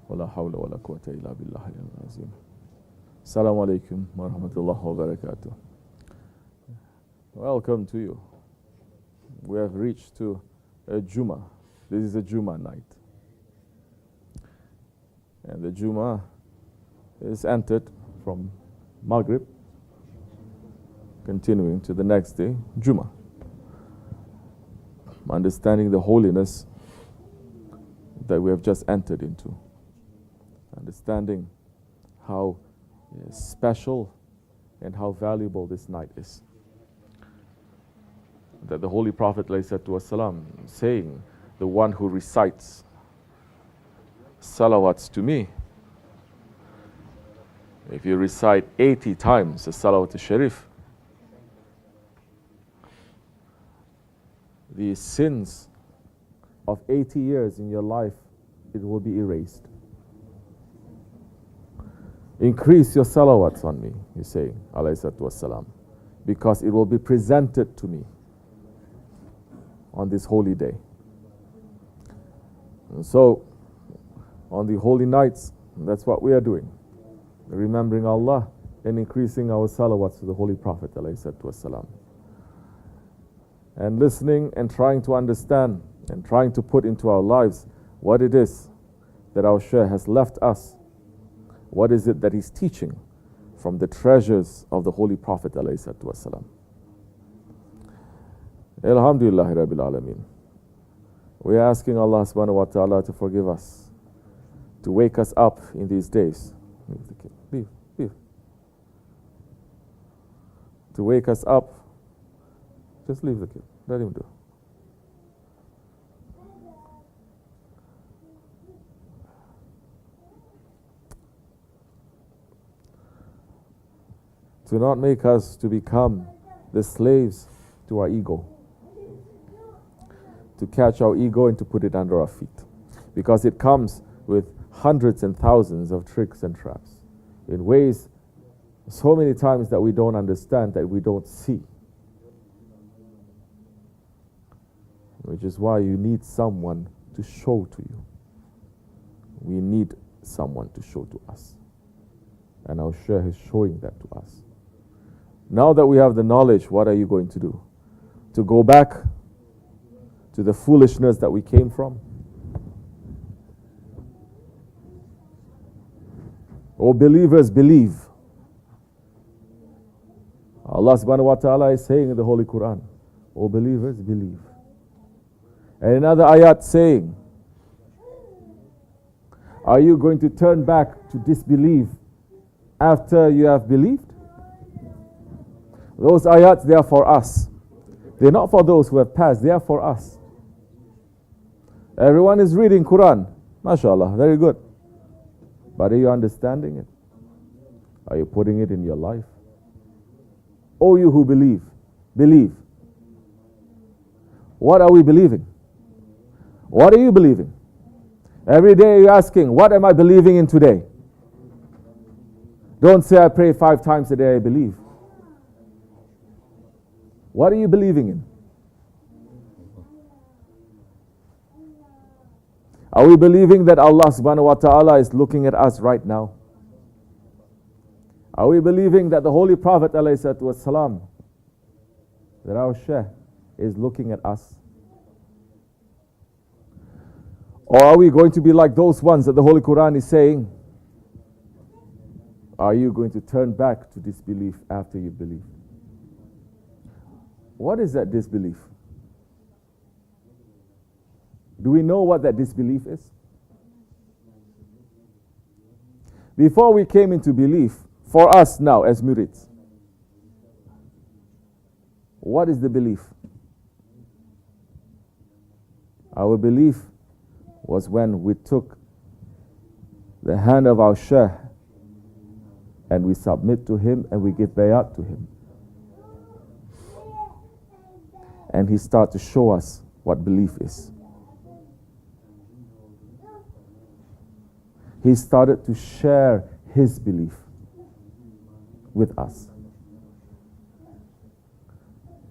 ولا حول ولا قوة إلا بالله العظيم. Assalamu alaikum wa rahmatullahi wa barakatuh. Welcome to you. We have reached to a Jummah. This is a Jummah night. And the Jummah is entered from Maghrib, continuing to the next day, Jummah. Understanding the holiness that we have just entered into. Understanding how special and how valuable this night is. That the Holy Prophet ﷺ saying, the one who recites salawats to me, if you recite 80 times the salawat al-sharif, the sins of 80 years in your life, it will be erased. Increase your salawats on me, he's saying, alayhi salatu wassalam, because it will be presented to me on this holy day. And so, on the holy nights, that's what we are doing. Remembering Allah and increasing our salawats to the Holy Prophet alayhi salatu wassalam. And listening and trying to understand and trying to put into our lives what it is that our Shaykh has left us. What is it that he's teaching from the treasures of the Holy Prophet ﷺ? Alhamdulillah Rabbil Alameen. We are asking Allah subhanahu wa ta'ala to forgive us, to wake us up in these days. Leave. To wake us up. Just leave the kid. Let him do. To not make us to become the slaves to our ego. To catch our ego and to put it under our feet. Because it comes with hundreds and thousands of tricks and traps. In ways, so many times that we don't understand, that we don't see. Which is why you need someone to show to you. We need someone to show to us. And our Shaykh is showing that to us. Now that we have the knowledge, what are you going to do? To go back to the foolishness that we came from? O believers, believe. Allah subhanahu wa ta'ala is saying in the Holy Quran, O believers, believe. And another ayat saying, are you going to turn back to disbelief after you have believed? Those ayats, they are for us. They're not for those who have passed, they are for us. Everyone is reading Quran. MashaAllah, very good. But are you understanding it? Are you putting it in your life? Oh, you who believe, believe. What are we believing? What are you believing? Every day you're asking, what am I believing in today? Don't say I pray 5 times a day, I believe. What are you believing in? Are we believing that Allah subhanahu wa ta'ala is looking at us right now? Are we believing that the Holy Prophet ﷺ, that our Shaykh is looking at us? Or are we going to be like those ones that the Holy Quran is saying? Are you going to turn back to disbelief after you believe? What is that disbelief? Do we know what that disbelief is? Before we came into belief, for us now as murids, what is the belief? Our belief was when we took the hand of our Shaykh and we submit to him and we give bayat to him. And he started to show us what belief is. He started to share his belief with us.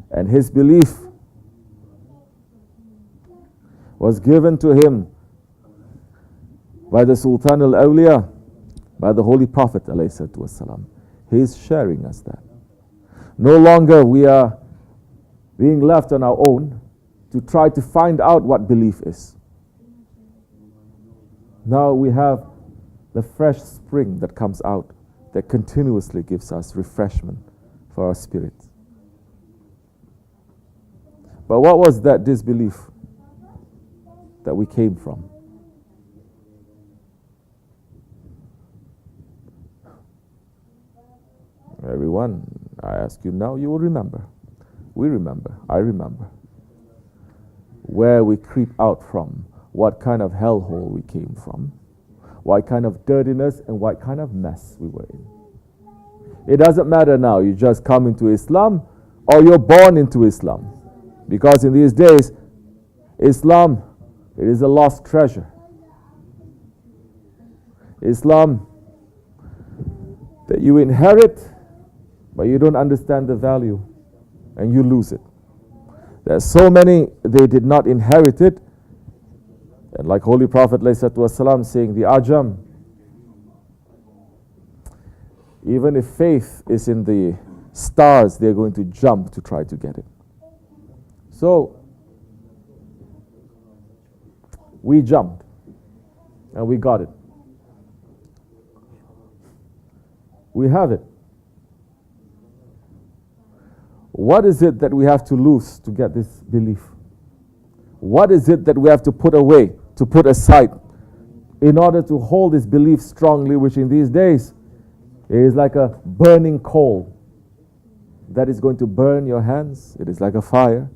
And his belief was given to him by the Sultan al-Awliya, by the Holy Prophet ﷺ. He is sharing us that. No longer we are being left on our own to try to find out what belief is. Now we have the fresh spring that comes out that continuously gives us refreshment for our spirit. But what was that disbelief that we came from? Everyone, I ask you now, you will remember. We remember. I remember. Where we creep out from, what kind of hellhole we came from, what kind of dirtiness and what kind of mess we were in. It doesn't matter now, you just come into Islam or you're born into Islam. Because in these days, Islam, it is a lost treasure. Islam that you inherit, but you don't understand the value and you lose it. There are so many, they did not inherit it. And like Holy Prophet ﷺ saying, the Ajam, even if faith is in the stars, they're going to jump to try to get it. So, we jumped and we got it. We have it. What is it that we have to lose to get this belief? What is it that we have to put away, to put aside, in order to hold this belief strongly, which in these days it is like a burning coal that is going to burn your hands. It is like a fire,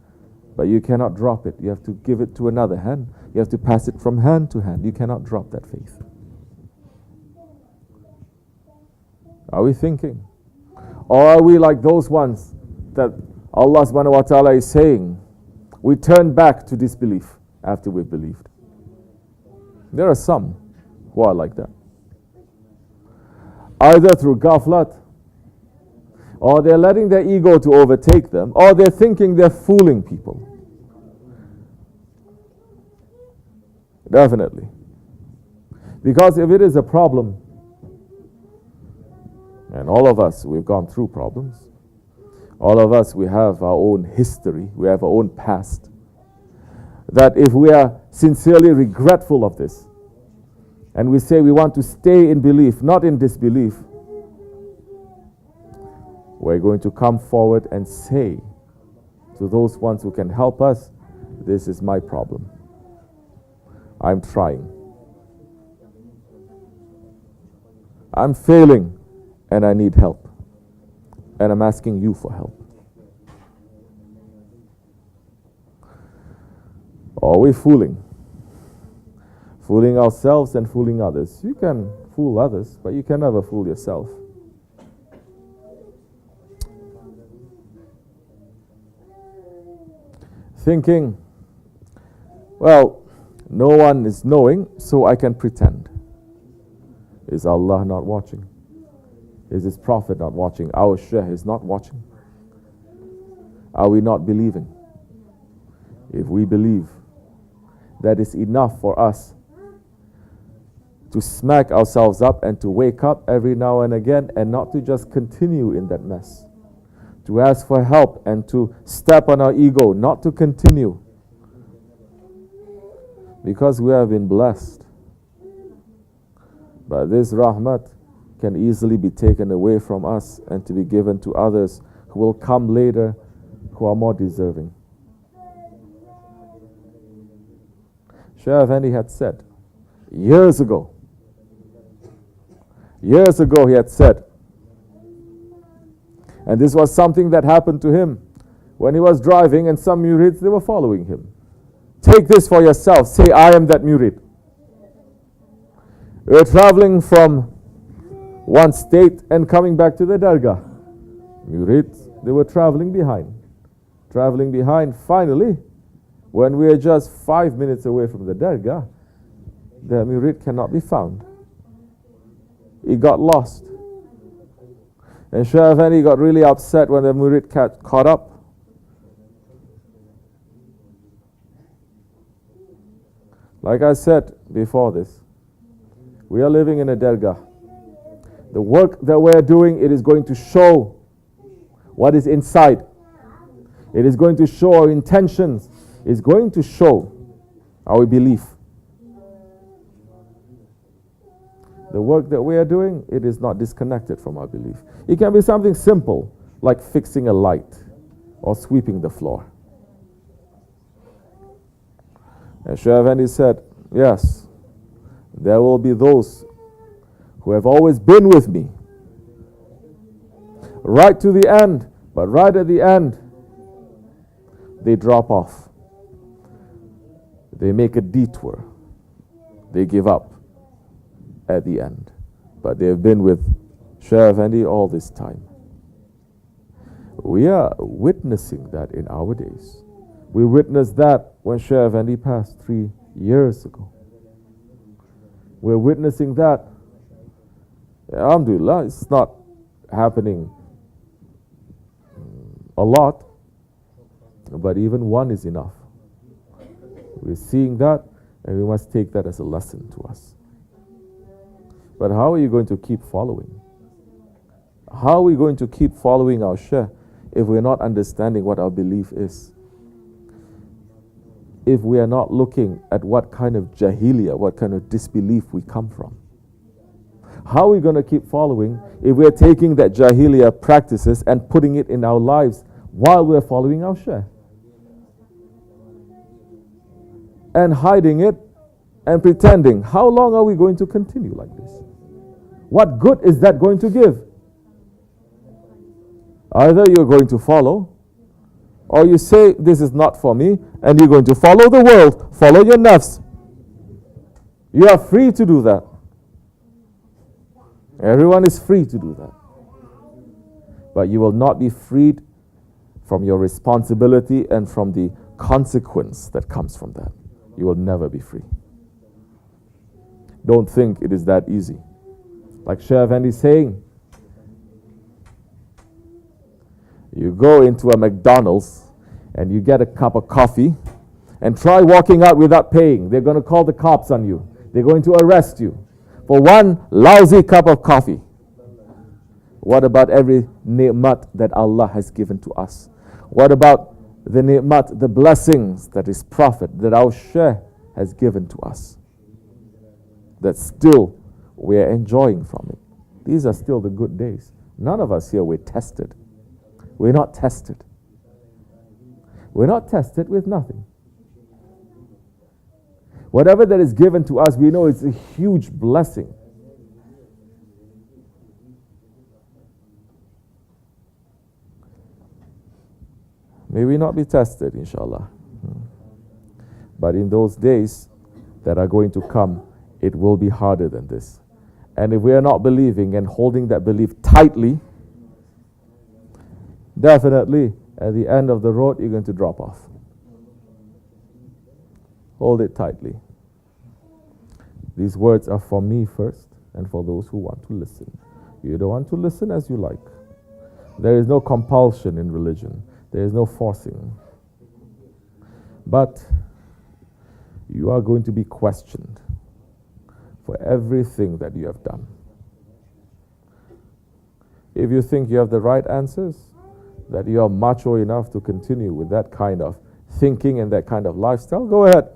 but you cannot drop it. You have to give it to another hand. You have to pass it from hand to hand. You cannot drop that faith. Are we thinking? Or are we like those ones that Allah subhanahu wa ta'ala is saying, we turn back to disbelief after we've believed? There are some who are like that. Either through ghaflat, or they're letting their ego to overtake them, or they're thinking they're fooling people. Definitely. Because if it is a problem, and all of us, we've gone through problems. All of us, we have our own history. We have our own past. That if we are sincerely regretful of this, and we say we want to stay in belief, not in disbelief, we're going to come forward and say to those ones who can help us, this is my problem. I'm trying. I'm failing. And I need help. And I'm asking you for help. Or are we fooling? Fooling ourselves and fooling others. You can fool others, but you can never fool yourself. Thinking, well, no one is knowing, so I can pretend. Is Allah not watching? Is His Prophet not watching? Our Shaykh is not watching? Are we not believing? If we believe, that is enough for us to smack ourselves up and to wake up every now and again and not to just continue in that mess. To ask for help and to step on our ego, not to continue. Because we have been blessed. But this rahmat can easily be taken away from us and to be given to others who will come later, who are more deserving. Shaykh Effendi had said, years ago he had said, and this was something that happened to him when he was driving and some murids, they were following him. Take this for yourself, say I am that murid. We were traveling from one state and coming back to the Dergah. Murids, they were traveling behind. Finally, when we are just 5 minutes away from the Dergah, the murid cannot be found. He got lost. And Shaykh Effendi got really upset when the murid caught up. Like I said before this, We are living in a dergah. The work that we're doing, it is going to show what is inside. It is going to show our intentions. It's going to show our belief. The work that we are doing, it is not disconnected from our belief. It can be something simple, like fixing a light or sweeping the floor. And Shaykh Effendi said, yes, there will be those who have always been with me, right to the end, but right at the end, they drop off. They make a detour. They give up at the end. But they have been with Shaykh Effendi all this time. We are witnessing that in our days. We witnessed that when Shaykh Effendi passed 3 years ago. We're witnessing that. Alhamdulillah, it's not happening a lot, but even one is enough. We're seeing that, and we must take that as a lesson to us. But how are you going to keep following? How are we going to keep following our Shaykh if we're not understanding what our belief is? If we are not looking at what kind of jahiliyyah, what kind of disbelief we come from? How are we going to keep following if we're taking that jahiliyyah practices and putting it in our lives while we're following our Shaykh? And hiding it and pretending. How long are we going to continue like this? What good is that going to give? Either you're going to follow, or you say, this is not for me, and you're going to follow the world, follow your nafs. You are free to do that. Everyone is free to do that. But you will not be freed from your responsibility and from the consequence that comes from that. You will never be free. Don't think it is that easy. Like Shaykh Effendi is saying, you go into a McDonald's and you get a cup of coffee and try walking out without paying. They're going to call the cops on you. They're going to arrest you for one lousy cup of coffee. What about every ni'mat that Allah has given to us? What about the ni'mat, the blessings that His Prophet, that our Shaykh has given to us? That still we are enjoying from it. These are still the good days. None of us here were tested. We're not tested. We're not tested with nothing. Whatever that is given to us, we know it's a huge blessing. May we not be tested, inshallah. But in those days that are going to come, it will be harder than this. And if we are not believing and holding that belief tightly, definitely at the end of the road you're going to drop off. Hold it tightly. These words are for me first and for those who want to listen. You don't want to listen as you like. There is no compulsion in religion. There is no forcing. But you are going to be questioned for everything that you have done. If you think you have the right answers, that you are macho enough to continue with that kind of thinking and that kind of lifestyle, go ahead.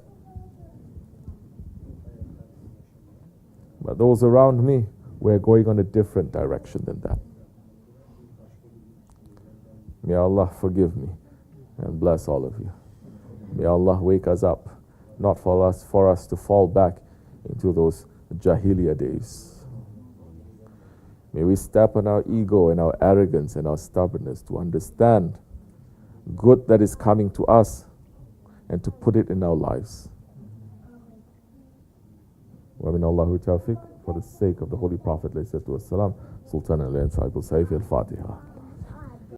But those around me, we're going on a different direction than that. May Allah forgive me and bless all of you. May Allah wake us up, not for us to fall back into those Jahiliyyah days. May we step on our ego and our arrogance and our stubbornness to understand good that is coming to us and to put it in our lives. Wa min Allahu tawfiq, for the sake of the Holy Prophet, Sultan al-Fatiha.